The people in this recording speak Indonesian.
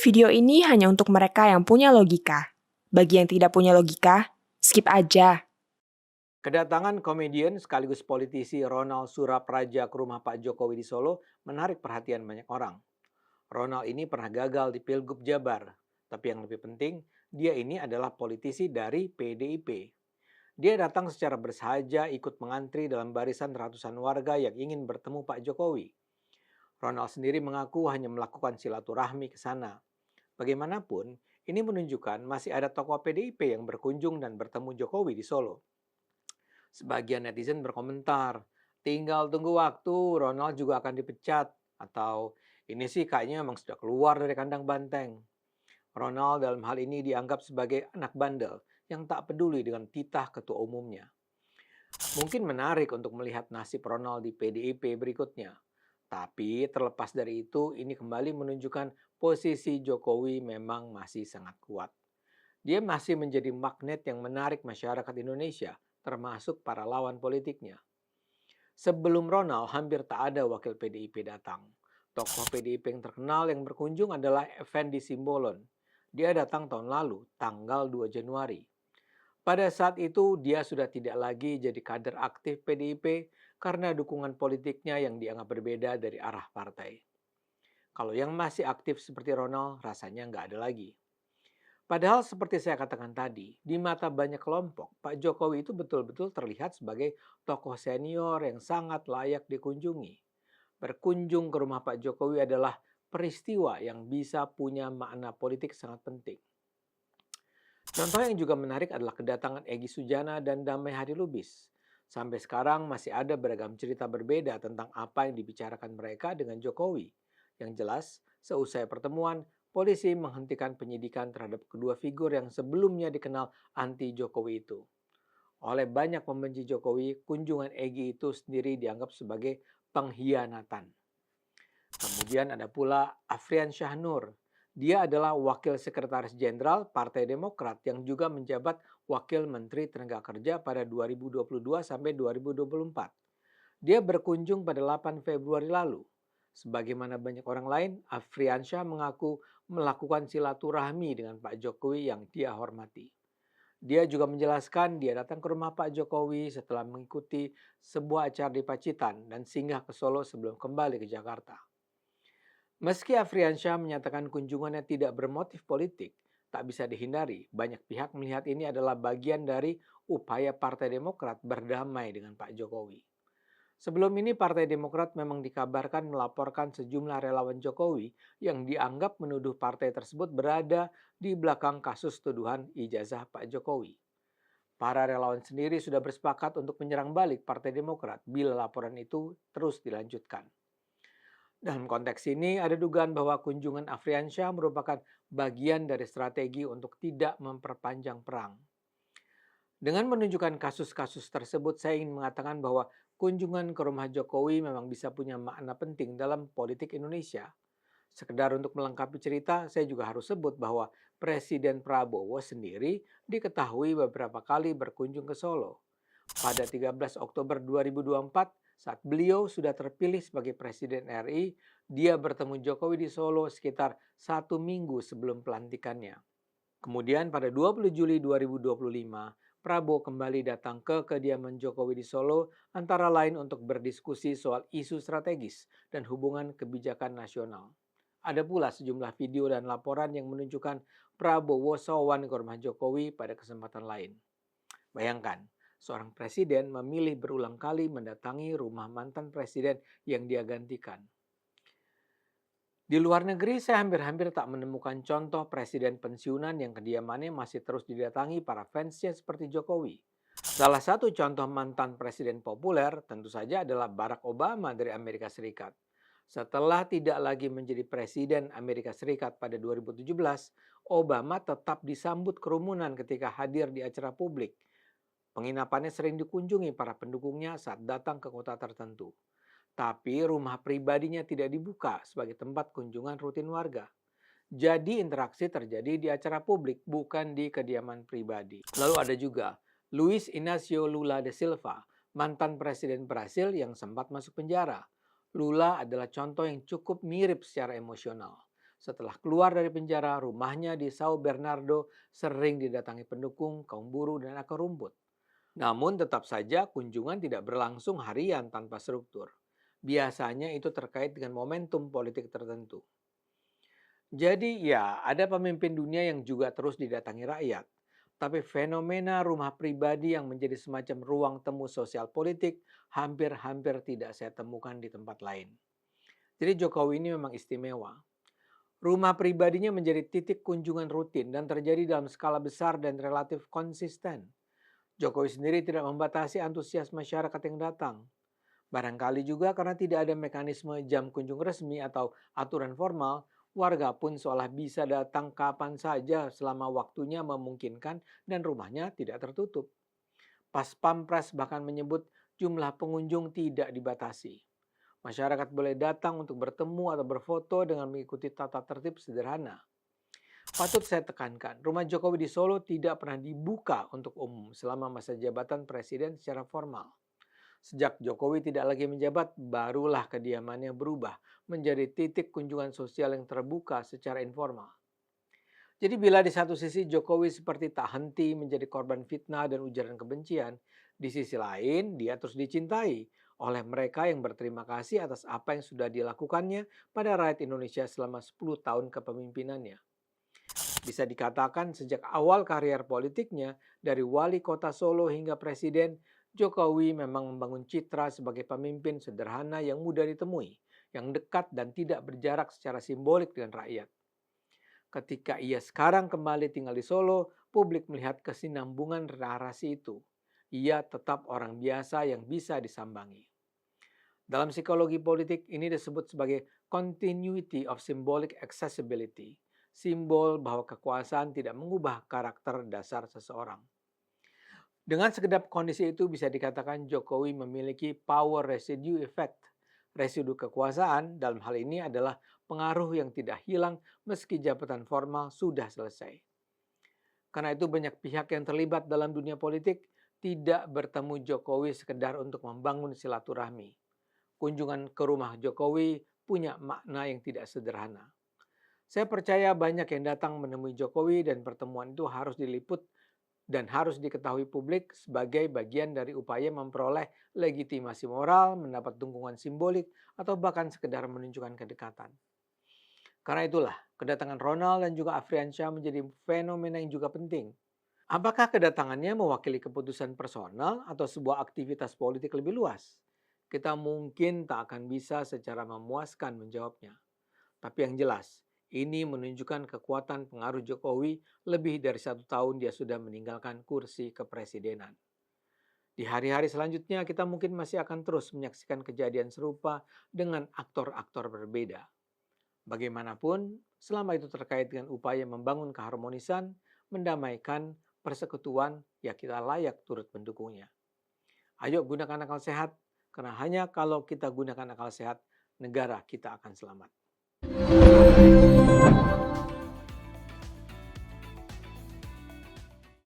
Video ini hanya untuk mereka yang punya logika. Bagi yang tidak punya logika, skip aja. Kedatangan komedian sekaligus politisi Ronald Surapraja ke rumah Pak Jokowi di Solo menarik perhatian banyak orang. Ronald ini pernah gagal di Pilgub Jabar, tapi yang lebih penting, dia ini adalah politisi dari PDIP. Dia datang secara bersahaja ikut mengantri dalam barisan ratusan warga yang ingin bertemu Pak Jokowi. Ronald sendiri mengaku hanya melakukan silaturahmi ke sana. Bagaimanapun, ini menunjukkan masih ada tokoh PDIP yang berkunjung dan bertemu Jokowi di Solo. Sebagian netizen berkomentar, tinggal tunggu waktu, Ronald juga akan dipecat. Atau ini sih kayaknya memang sudah keluar dari kandang banteng. Ronald dalam hal ini dianggap sebagai anak bandel yang tak peduli dengan titah ketua umumnya. Mungkin menarik untuk melihat nasib Ronald di PDIP berikutnya. Tapi terlepas dari itu, ini kembali menunjukkan posisi Jokowi memang masih sangat kuat. Dia masih menjadi magnet yang menarik masyarakat Indonesia, termasuk para lawan politiknya. Sebelum Ronald, hampir tak ada wakil PDIP datang. Tokoh PDIP yang terkenal yang berkunjung adalah Effendi Simbolon. Dia datang tahun lalu, tanggal 2 Januari. Pada saat itu, dia sudah tidak lagi jadi kader aktif PDIP karena dukungan politiknya yang dianggap berbeda dari arah partai. Kalau yang masih aktif seperti Ronald, rasanya nggak ada lagi. Padahal seperti saya katakan tadi, di mata banyak kelompok, Pak Jokowi itu betul-betul terlihat sebagai tokoh senior yang sangat layak dikunjungi. Berkunjung ke rumah Pak Jokowi adalah peristiwa yang bisa punya makna politik sangat penting. Contoh yang juga menarik adalah kedatangan Egy Sujana dan Damai Hari Lubis. Sampai sekarang masih ada beragam cerita berbeda tentang apa yang dibicarakan mereka dengan Jokowi. Yang jelas, seusai pertemuan, polisi menghentikan penyidikan terhadap kedua figur yang sebelumnya dikenal anti Jokowi itu. Oleh banyak pembenci Jokowi, kunjungan Egy itu sendiri dianggap sebagai pengkhianatan. Kemudian ada pula Afrian Syahnur. Dia adalah Wakil Sekretaris Jenderal Partai Demokrat yang juga menjabat Wakil Menteri Tenaga Kerja pada 2022 sampai 2024. Dia berkunjung pada 8 Februari lalu. Sebagaimana banyak orang lain, Afriansyah mengaku melakukan silaturahmi dengan Pak Jokowi yang dia hormati. Dia juga menjelaskan dia datang ke rumah Pak Jokowi setelah mengikuti sebuah acara di Pacitan dan singgah ke Solo sebelum kembali ke Jakarta. Meski Afriansyah menyatakan kunjungannya tidak bermotif politik, tak bisa dihindari, banyak pihak melihat ini adalah bagian dari upaya Partai Demokrat berdamai dengan Pak Jokowi. Sebelum ini Partai Demokrat memang dikabarkan melaporkan sejumlah relawan Jokowi yang dianggap menuduh partai tersebut berada di belakang kasus tuduhan ijazah Pak Jokowi. Para relawan sendiri sudah bersepakat untuk menyerang balik Partai Demokrat bila laporan itu terus dilanjutkan. Dalam konteks ini ada dugaan bahwa kunjungan Afriansyah merupakan bagian dari strategi untuk tidak memperpanjang perang. Dengan menunjukkan kasus-kasus tersebut, saya ingin mengatakan bahwa kunjungan ke rumah Jokowi memang bisa punya makna penting dalam politik Indonesia. Sekedar untuk melengkapi cerita, saya juga harus sebut bahwa Presiden Prabowo sendiri diketahui beberapa kali berkunjung ke Solo. Pada 13 Oktober 2024, saat beliau sudah terpilih sebagai Presiden RI, dia bertemu Jokowi di Solo sekitar 1 minggu sebelum pelantikannya. Kemudian pada 20 Juli 2025, Prabowo kembali datang ke kediaman Jokowi di Solo antara lain untuk berdiskusi soal isu strategis dan hubungan kebijakan nasional. Ada pula sejumlah video dan laporan yang menunjukkan Prabowo sowan ke rumah Jokowi pada kesempatan lain. Bayangkan, seorang presiden memilih berulang kali mendatangi rumah mantan presiden yang dia gantikan. Di luar negeri, saya hampir-hampir tak menemukan contoh presiden pensiunan yang kediamannya masih terus didatangi para fansnya seperti Jokowi. Salah satu contoh mantan presiden populer tentu saja adalah Barack Obama dari Amerika Serikat. Setelah tidak lagi menjadi presiden Amerika Serikat pada 2017, Obama tetap disambut kerumunan ketika hadir di acara publik. Penginapannya sering dikunjungi para pendukungnya saat datang ke kota tertentu. Tapi rumah pribadinya tidak dibuka sebagai tempat kunjungan rutin warga. Jadi interaksi terjadi di acara publik, bukan di kediaman pribadi. Lalu ada juga Luiz Inácio Lula da Silva, mantan presiden Brasil yang sempat masuk penjara. Lula adalah contoh yang cukup mirip secara emosional. Setelah keluar dari penjara, rumahnya di Sao Bernardo sering didatangi pendukung, kaum buruh, dan akar rumput. Namun tetap saja kunjungan tidak berlangsung harian tanpa struktur. Biasanya itu terkait dengan momentum politik tertentu. Jadi ya, ada pemimpin dunia yang juga terus didatangi rakyat. Tapi fenomena rumah pribadi yang menjadi semacam ruang temu sosial politik hampir-hampir tidak saya temukan di tempat lain. Jadi Jokowi ini memang istimewa. Rumah pribadinya menjadi titik kunjungan rutin dan terjadi dalam skala besar dan relatif konsisten. Jokowi sendiri tidak membatasi antusias masyarakat yang datang. Barangkali juga karena tidak ada mekanisme jam kunjung resmi atau aturan formal, warga pun seolah bisa datang kapan saja selama waktunya memungkinkan dan rumahnya tidak tertutup. Pas Pampres bahkan menyebut jumlah pengunjung tidak dibatasi. Masyarakat boleh datang untuk bertemu atau berfoto dengan mengikuti tata tertib sederhana. Patut saya tekankan, rumah Jokowi di Solo tidak pernah dibuka untuk umum selama masa jabatan presiden secara formal. Sejak Jokowi tidak lagi menjabat, barulah kediamannya berubah menjadi titik kunjungan sosial yang terbuka secara informal. Jadi bila di satu sisi Jokowi seperti tak henti menjadi korban fitnah dan ujaran kebencian, di sisi lain dia terus dicintai oleh mereka yang berterima kasih atas apa yang sudah dilakukannya pada rakyat Indonesia selama 10 tahun kepemimpinannya. Bisa dikatakan sejak awal karier politiknya, dari wali kota Solo hingga presiden, Jokowi memang membangun citra sebagai pemimpin sederhana yang mudah ditemui, yang dekat dan tidak berjarak secara simbolik dengan rakyat. Ketika ia sekarang kembali tinggal di Solo, publik melihat kesinambungan narasi itu. Ia tetap orang biasa yang bisa disambangi. Dalam psikologi politik ini disebut sebagai continuity of symbolic accessibility. Simbol bahwa kekuasaan tidak mengubah karakter dasar seseorang. Dengan sekedap kondisi itu bisa dikatakan Jokowi memiliki power residue effect. Residu kekuasaan dalam hal ini adalah pengaruh yang tidak hilang meski jabatan formal sudah selesai. Karena itu banyak pihak yang terlibat dalam dunia politik tidak bertemu Jokowi sekedar untuk membangun silaturahmi. Kunjungan ke rumah Jokowi punya makna yang tidak sederhana. Saya percaya banyak yang datang menemui Jokowi dan pertemuan itu harus diliput dan harus diketahui publik sebagai bagian dari upaya memperoleh legitimasi moral, mendapat dukungan simbolik, atau bahkan sekedar menunjukkan kedekatan. Karena itulah, kedatangan Ronald dan juga Afriansyah menjadi fenomena yang juga penting. Apakah kedatangannya mewakili keputusan personal atau sebuah aktivitas politik lebih luas? Kita mungkin tak akan bisa secara memuaskan menjawabnya. Tapi yang jelas, ini menunjukkan kekuatan pengaruh Jokowi lebih dari 1 tahun dia sudah meninggalkan kursi kepresidenan. Di hari-hari selanjutnya kita mungkin masih akan terus menyaksikan kejadian serupa dengan aktor-aktor berbeda. Bagaimanapun, selama itu terkait dengan upaya membangun keharmonisan, mendamaikan, persekutuan, ya kita layak turut mendukungnya. Ayo gunakan akal sehat, karena hanya kalau kita gunakan akal sehat, negara kita akan selamat.